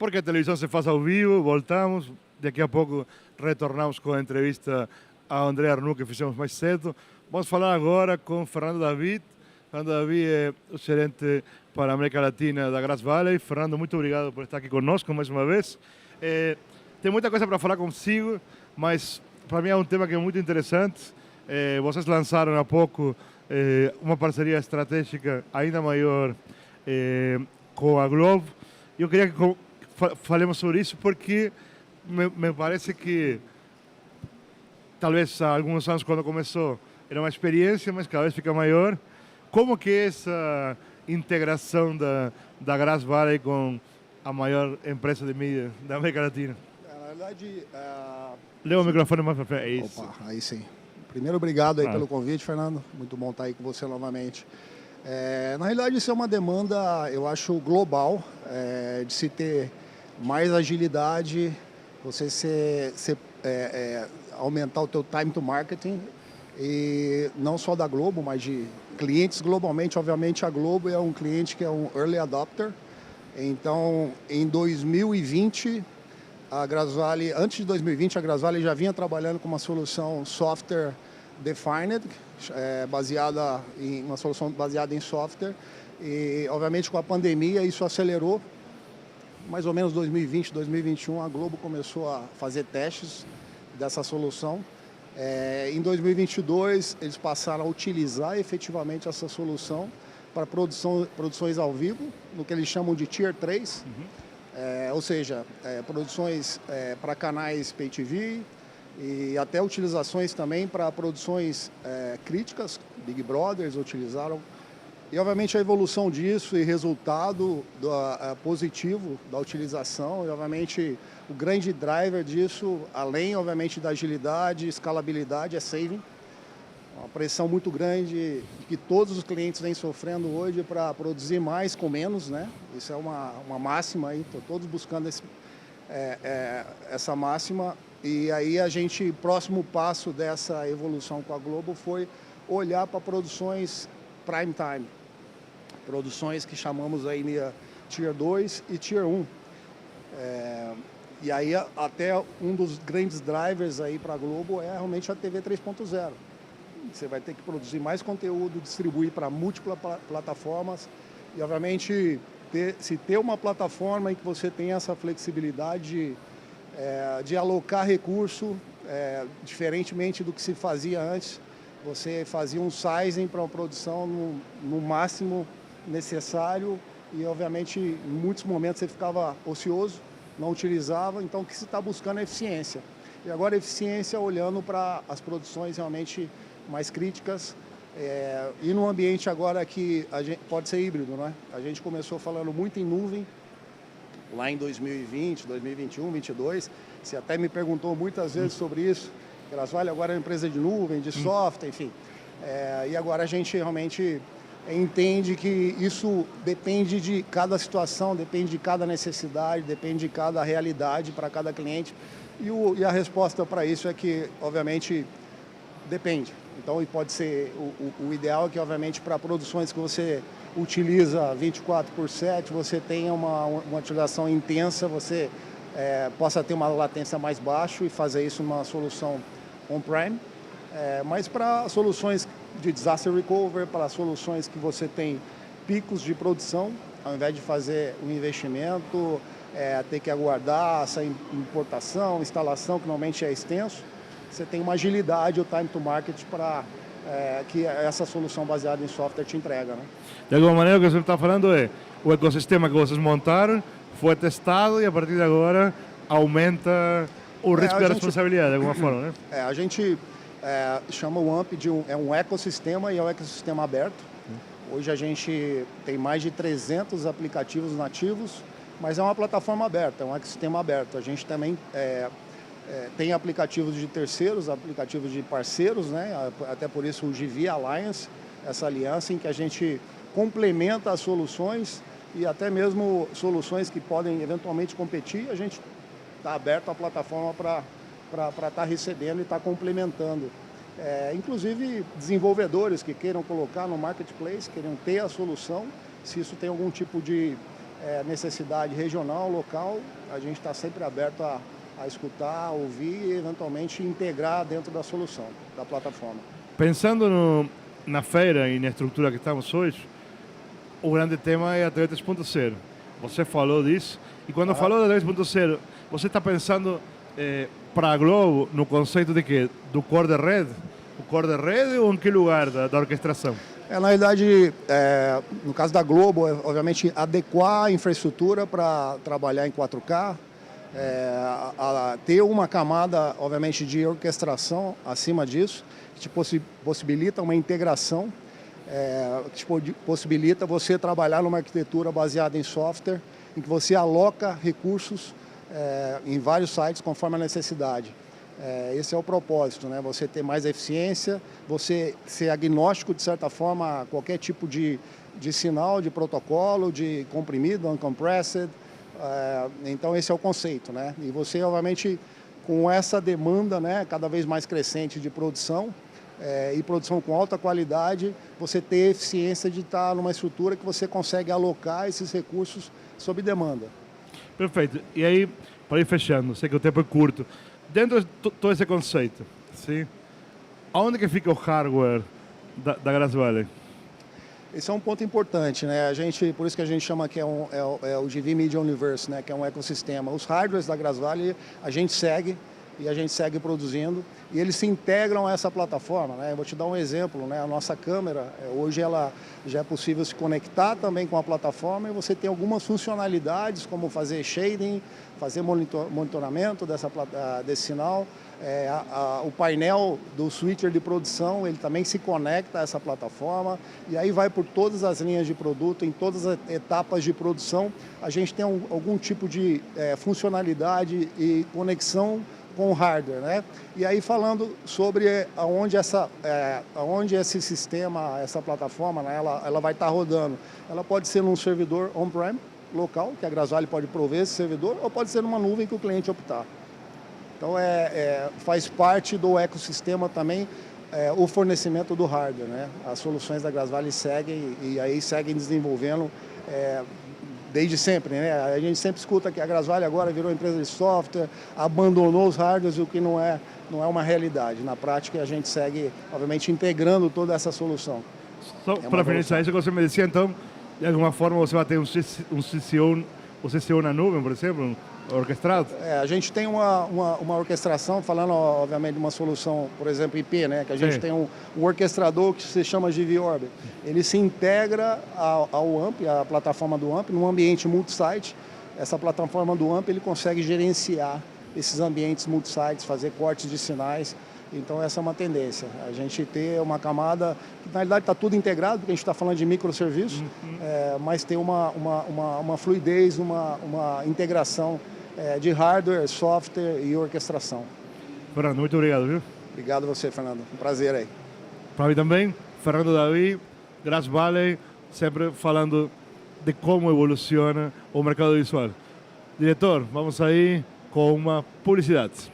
porque a televisão se faz ao vivo, voltamos, daqui a pouco retornamos com a entrevista a André Arnoux, que fizemos mais cedo. Vamos falar agora com Fernando David. Fernando David é o gerente para a América Latina da Grass Valley. Fernando, muito obrigado por estar aqui conosco mais uma vez. Tem muita coisa para falar consigo, mas para mim é um tema que é muito interessante. Vocês lançaram há pouco uma parceria estratégica ainda maior com a Globo. Eu queria que falemos sobre isso porque me parece que talvez há alguns anos quando começou era uma experiência, mas cada vez fica maior. Como que é essa integração da Grass Valley com a maior empresa de mídia da América Latina? Na verdade... Leva o microfone mais para frente, é isso. Opa, aí sim. Primeiro, obrigado aí pelo convite, Fernando. Muito bom estar aí com você novamente. Na realidade, isso é uma demanda, eu acho, global, de se ter mais agilidade, você aumentar o teu time to marketing, e não só da Globo, mas de clientes globalmente. Obviamente, a Globo é um cliente que é um early adopter. Então, em 2020, a Grass Valley, antes de 2020, a Grass Valley já vinha trabalhando com uma solução software defined, uma solução baseada em software. E, obviamente, com a pandemia, isso acelerou. Mais ou menos 2020, 2021, a Globo começou a fazer testes dessa solução. Em 2022, eles passaram a utilizar efetivamente essa solução para produções ao vivo, no que eles chamam de Tier 3. Ou seja, produções para canais Pay TV e até utilizações também para produções críticas. Big Brothers utilizaram. E, obviamente, a evolução disso e resultado positivo da utilização, e, obviamente, o grande driver disso, além, obviamente, da agilidade e escalabilidade, é saving. Uma pressão muito grande que todos os clientes vêm sofrendo hoje para produzir mais com menos, né? Isso é uma máxima aí, estão todos buscando essa máxima. E aí próximo passo dessa evolução com a Globo foi olhar para produções prime time, produções que chamamos aí de Tier 2 e Tier 1. E aí até um dos grandes drivers aí para a Globo é realmente a TV 3.0. Você vai ter que produzir mais conteúdo, distribuir para múltiplas plataformas e, obviamente, ter uma plataforma em que você tem essa flexibilidade de alocar recurso, diferentemente do que se fazia antes. Você fazia um sizing para uma produção no máximo necessário e, obviamente, em muitos momentos você ficava ocioso, não utilizava. Então, o que se está buscando é eficiência. E agora, eficiência olhando para as produções realmente mais críticas, e num ambiente agora que pode ser híbrido, né? A gente começou falando muito em nuvem, lá em 2020, 2021, 2022, você até me perguntou muitas vezes sobre isso. Grass Valley agora é uma empresa de nuvem, de software, enfim. E agora a gente realmente entende que isso depende de cada situação, depende de cada necessidade, depende de cada realidade para cada cliente. E a resposta para isso é que, obviamente, depende. Então, pode ser o ideal é que, obviamente, para produções que você utiliza 24/7, você tenha uma utilização intensa, você possa ter uma latência mais baixa e fazer isso numa solução on-prem. Mas para soluções de disaster recovery, para soluções que você tem picos de produção, ao invés de fazer um investimento, ter que aguardar essa importação, instalação, que normalmente é extenso, você tem uma agilidade, o time to market para que essa solução baseada em software te entrega, né? De alguma maneira, o que você está falando é o ecossistema que vocês montaram foi testado e a partir de agora aumenta o risco da responsabilidade, de alguma forma, né? A gente chama o AMP de um ecossistema e é um ecossistema aberto. Hoje a gente tem mais de 300 aplicativos nativos, mas é uma plataforma aberta, é um ecossistema aberto. A gente também tem aplicativos de terceiros, aplicativos de parceiros, né? Até por isso o GV Alliance, essa aliança em que a gente complementa as soluções e até mesmo soluções que podem eventualmente competir. A gente está aberto à plataforma para estar recebendo e estar complementando. Inclusive desenvolvedores que queiram colocar no marketplace, queiram ter a solução, se isso tem algum tipo de necessidade regional, local, a gente está sempre aberto a escutar, ouvir e eventualmente integrar dentro da solução, da plataforma. Pensando na feira e na estrutura que estamos hoje, o grande tema é a TV 3.0. Você falou disso, e quando falou da TV 3.0, você está pensando para a Globo no conceito de quê? Do core de rede? O core de rede ou em que lugar da orquestração? Na realidade, no caso da Globo, obviamente, adequar a infraestrutura para trabalhar em 4K, ter uma camada, obviamente, de orquestração acima disso, que te possibilita uma integração, que te possibilita você trabalhar numa arquitetura baseada em software, em que você aloca recursos em vários sites conforme a necessidade. Esse é o propósito, né? Você ter mais eficiência, você ser agnóstico, de certa forma, a qualquer tipo de sinal, de protocolo, de comprimido, uncompressed. Então, esse é o conceito, né? E você, obviamente, com essa demanda, né, cada vez mais crescente de produção, e produção com alta qualidade, você ter eficiência de estar numa estrutura que você consegue alocar esses recursos sob demanda. Perfeito. E aí, para ir fechando, sei que o tempo é curto, dentro de todo esse conceito, sim, onde que fica o hardware da Grass Valley? Esse é um ponto importante, né? Por isso que a gente chama que é o GV Media Universe, né? Que é um ecossistema. Os hardwares da Grass Valley a gente segue produzindo e eles se integram a essa plataforma, né? Eu vou te dar um exemplo, né? A nossa câmera, hoje ela já é possível se conectar também com a plataforma e você tem algumas funcionalidades como fazer shading, fazer monitoramento desse sinal. O painel do switcher de produção, ele também se conecta a essa plataforma e aí vai por todas as linhas de produto, em todas as etapas de produção, a gente tem algum tipo de funcionalidade e conexão com o hardware, né? E aí falando sobre aonde esse sistema, essa plataforma, né, ela vai estar rodando. Ela pode ser num servidor on-prem, local, que a Grass Valley pode prover esse servidor, ou pode ser numa nuvem que o cliente optar. Então, faz parte do ecossistema também o fornecimento do hardware, né? As soluções da Grass Valley seguem e aí seguem desenvolvendo desde sempre, né? A gente sempre escuta que a Grass Valley agora virou empresa de software, abandonou os hardwares, o que não é uma realidade. Na prática, a gente segue, obviamente, integrando toda essa solução. Só para finalizar isso que você me dizia, então, de alguma forma você vai ter um CCO na nuvem, por exemplo, orquestrado? A gente tem uma orquestração, falando obviamente de uma solução, por exemplo, IP, né? Que a gente tem um orquestrador que se chama GV Orbit. Ele se integra ao AMP, à plataforma do AMP, num ambiente multi-site. Essa plataforma do AMP ele consegue gerenciar esses ambientes multi-sites, fazer cortes de sinais. Então essa é uma tendência, a gente ter uma camada, que na realidade está tudo integrado, porque a gente está falando de microserviços, mas ter uma fluidez, uma integração de hardware, software e orquestração. Fernando, muito obrigado, viu? Obrigado a você, Fernando. Um prazer aí. Para mim também, Fernando David, Grass Valley, sempre falando de como evoluciona o mercado visual. Diretor, vamos aí com uma publicidade.